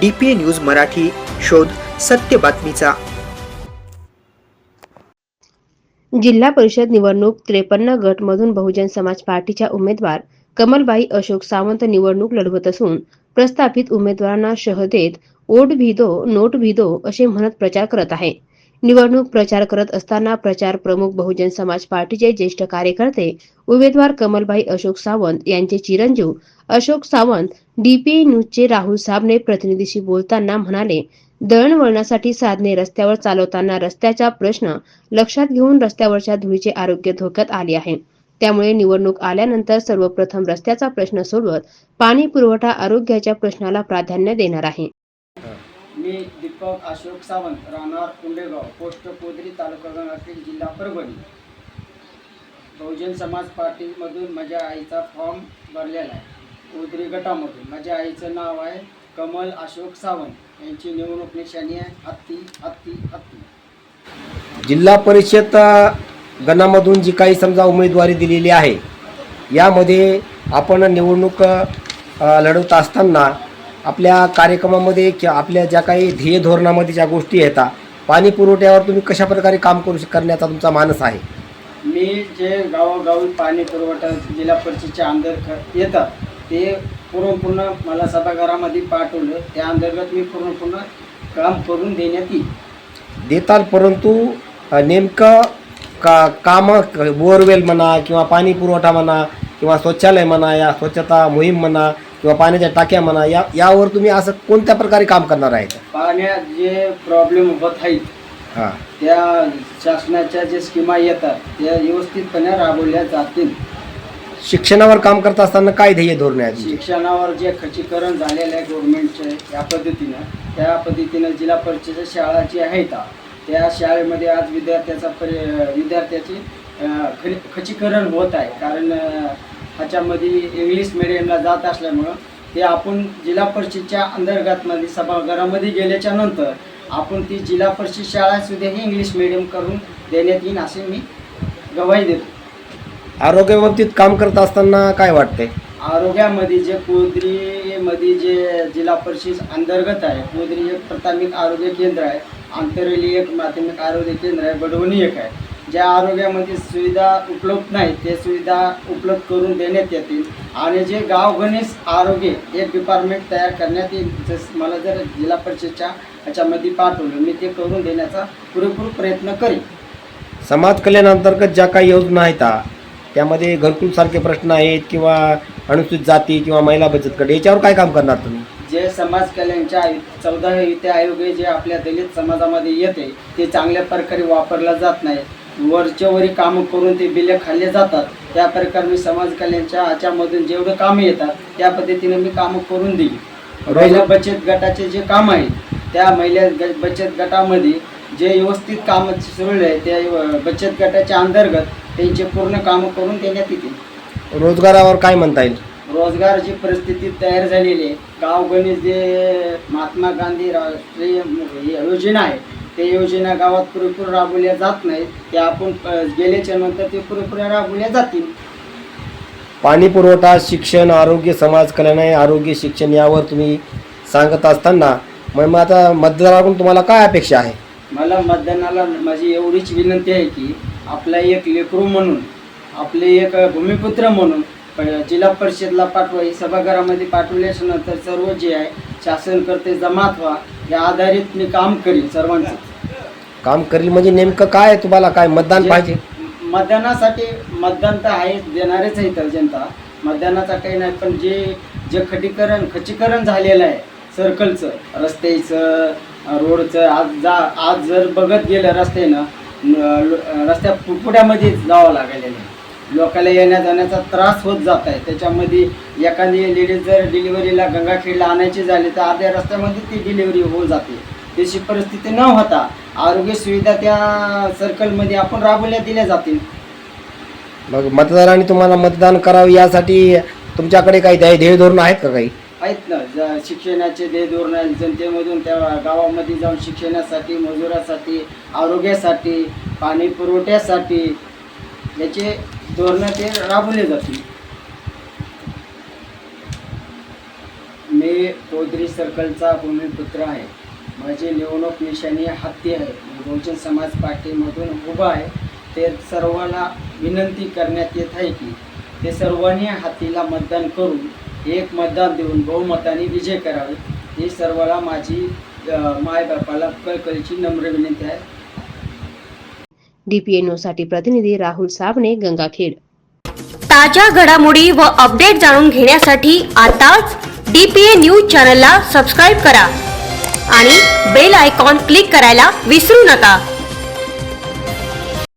DPA news Marathi, शोध सत्य बातमीचा. जिल्हा परिषद निवडणूक 53 गट मधून बहुजन समाज पार्टीच्या उमेदवार कमलबाई अशोक सावंत निवडणूक लढवत असून प्रस्थापित उमेदवारांना शह देत वोट भी दो नोट भी दो असे म्हणत प्रचार करत आहे. निवडणूक प्रचार करत असताना प्रचार प्रमुख बहुजन समाज पार्टीचे ज्येष्ठ कार्यकर्ते उमेदवार कमलबाई अशोक सावंत यांचे चिरंजीव अशोक सावंत DPA न्यूजचे राहुल साबणे प्रतिनिधीशी बोलताना म्हणाले, दळणवळणासाठी साधने रस्त्यावर चालवताना रस्त्याचा प्रश्न लक्षात घेऊन रस्त्यावरच्या धुळीचे आरोग्य धोक्यात आले आहे. त्यामुळे निवडणूक आल्यानंतर सर्वप्रथम रस्त्याचा प्रश्न सोडवत पाणी पुरवठा आरोग्याच्या प्रश्नाला प्राधान्य देणार आहे. मी दीपक अशोक सावंत, राहणार कुंडेगाव, पोस्ट पोदरी, तालुका गंगाखेड, जिल्हा परभणी. बहुजन समाज पार्टीमधून माझ्या आईचा फॉर्म भरलेला आहे. पोदरी गटामधून माझ्या आईचं नाव आहे कमल अशोक सावंत. यांची निवडणूक निशाणी आहे हत्ती हत्ती हत्ती. जिल्हा परिषद गणामधून जी काही समजा उमेदवारी दिलेली आहे, यामध्ये आपण निवडणूक लढवत असताना आपल्या कार्यक्रमामध्ये आपल्या ज्या काही ध्येय धोरणामध्ये ज्या गोष्टी येतात, पाणी पुरवठ्यावर तुम्ही कशाप्रकारे काम करण्याचा तुमचा मानस आहे? मी जे गावोगावी पाणी पुरवठा जिल्हा परिषदेच्या अंतर्गत येतात ते पूर्ण मला सभागृहामध्ये पाठवलं. त्या अंतर्गत मी पूर्ण काम करून देण्यात येईल देताल. परंतु नेमकं काम बोरवेल म्हणा किंवा पाणी पुरवठा म्हणा किंवा शौचालय म्हणा, या स्वच्छता मोहीम म्हणा किंवा पाण्याच्या टाक्या म्हणा, यावर तुम्ही असं कोणत्या प्रकारे काम करणार आहेत? पाण्यात जे प्रॉब्लेम होत आहेत त्या शासनाच्या जे स्कीमा येतात त्या व्यवस्थितपणे राबवल्या जातील. शिक्षणावर काम करत असताना काय ध्येय धोरण आहे? शिक्षणावर जे खच्चीकरण झालेलं आहे गव्हर्नमेंटचे त्या पद्धतीनं जिल्हा परिषदेच्या शाळा जी आहेत त्या शाळेमध्ये आज विद्यार्थ्याची खच्चीकरण होत आहे. कारण ह्याच्यामध्ये इंग्लिश मिडियमला जात असल्यामुळं ते आपण जिल्हा परिषदच्या अंतर्गतमध्ये सभागृहामध्ये गेल्याच्या नंतर आपण ती जिल्हा परिषद शाळासुद्धा ही इंग्लिश मिडियम करून देण्यात येईल असे मी ग्वाही देतो. आरोग्याबाबतीत काम करत असताना काय वाटतंय? आरोग्यामध्ये जे पोदरीमध्ये जे जिल्हा परिषद अंतर्गत आहे, पोदरी एक प्राथमिक आरोग्य केंद्र आहे, आंतरवेली एक माध्यमिक आरोग्य केंद्र आहे, बडवणी एक आहे. ज्या आरोग्यामध्ये सुविधा उपलब्ध नाही ते सुविधा उपलब्ध करून देण्यात येतील. आणि जे गावगणित आरोग्य एक डिपार्टमेंट तयार करण्यात येईल. मला जर जिल्हा परिषदच्या ह्याच्यामध्ये पाठवलं मी ते करून देण्याचा पुरेपूर प्रयत्न करेन. समाज कल्याण अंतर्गत ज्या काही योजना आहेत त्यामध्ये घरकुलसारखे प्रश्न आहेत किंवा अनुसूचित जाती किंवा महिला बचत गट, याच्यावर काय काम करणार तुम्ही? जे समाज कल्याणच्या 14 वित्त आयोग जे आपल्या दलित समाजामध्ये येते ते चांगल्या प्रकारे वापरलं जात नाही. वरच्यावरी कामं करून ते बिले खाल्ले जातात. त्या प्रकारे मी समाज कल्याणच्या ह्याच्यामधून जेवढं कामं येतात त्या पद्धतीने मी कामं करून देईल. महिला बचत गटाचे जे काम आहेत त्या महिला बचत गटामध्ये जे व्यवस्थित कामं सुरू आहे त्या बचत गटाच्या अंतर्गत त्यांचे पूर्ण कामं करून देण्यात येतील. रोजगारावर काय म्हणता येईल? रोजगाराची परिस्थिती तयार झालेली आहे. गावगणित जे महात्मा गांधी राष्ट्रीय योजना आहे ते योजना गावात पुरेपूर राबवल्या जात नाहीत. त्या आपण गेल्याच्या नंतर ते पुरेपूर राबवल्या जातील. पाणी पुरवठा, शिक्षण, आरोग्य, समाज कल्याण, आरोग्य, शिक्षण यावर तुम्ही सांगत असताना मग आता मतदाराकडून तुम्हाला काय अपेक्षा आहे? मला मतदानाला माझी एवढीच विनंती आहे की आपला एक लेकरू म्हणून, आपले एक भूमिपुत्र म्हणून जिल्हा परिषदला पाठवा. सभागृहामध्ये पाठवल्याच्या नंतर सर्व जे आहे शासन करते जमात व्हा या आधारित मी काम करीन. सर्वांचं काम करील म्हणजे नेमकं काय तुम्हाला काय मतदान पाहिजे? मतदानासाठी मतदान तर आहे देणारेच आहे तर जनता, मतदानाचा काही नाही. पण जे खच्चीकरण झालेलं आहे सर्कलचं, रस्त्याचं, रोडचं, आज जर बघत गेलं रस्त्या पुढ्यामध्ये जावं लागलेलं आहे. लोकांना येण्या जाण्याचा त्रास होत जात आहे. त्याच्यामध्ये एखादी लेडीज जर डिलिव्हरीला गंगाखेडला आणायची झाली तर अर्ध्या रस्त्यामध्ये ती डिलिव्हरी होऊन जाते. तशी परिस्थिती न होता आरोग्य सुविधा त्या सर्कलमध्ये आपण राबवल्या दिल्या जातील. मग मतदारांनी तुम्हाला मतदान करावं यासाठी तुमच्याकडे काही ध्येय धोरण आहेत का? काही आहेत ना. शिक्षणाचे ध्येय धोरण आहेत. जनतेमधून त्या गावामध्ये जाऊन शिक्षणासाठी, मजुरासाठी, आरोग्यासाठी, पाणी पुरवठ्यासाठी याचे धोरण ते राबवले जातील. मी पोद्री सर्कलचा भूमिपुत्र आहे. माझी निवडणूक निशाणी हत्ती आहे. बहुजन समाज पार्टीमधून उभा आहे. ते सर्वांना विनंती करण्यात येत आहे की ते सर्वांनी हत्तीला मतदान करून एक मतदान देऊन बहुमताने विजय करावे. ही सर्वांना माझी मायबापाला कळकळीची नम्र विनंती आहे. DPN साठी प्रतिनिधी राहुल साबणे, गंगाखेड. ताज्या घडामोडी व अपडेट जाणून घेण्यासाठी आताच DPN न्यूज चॅनलला सबस्क्राईब करा आणि बेल आयकॉन क्लिक करायला विसरू नका.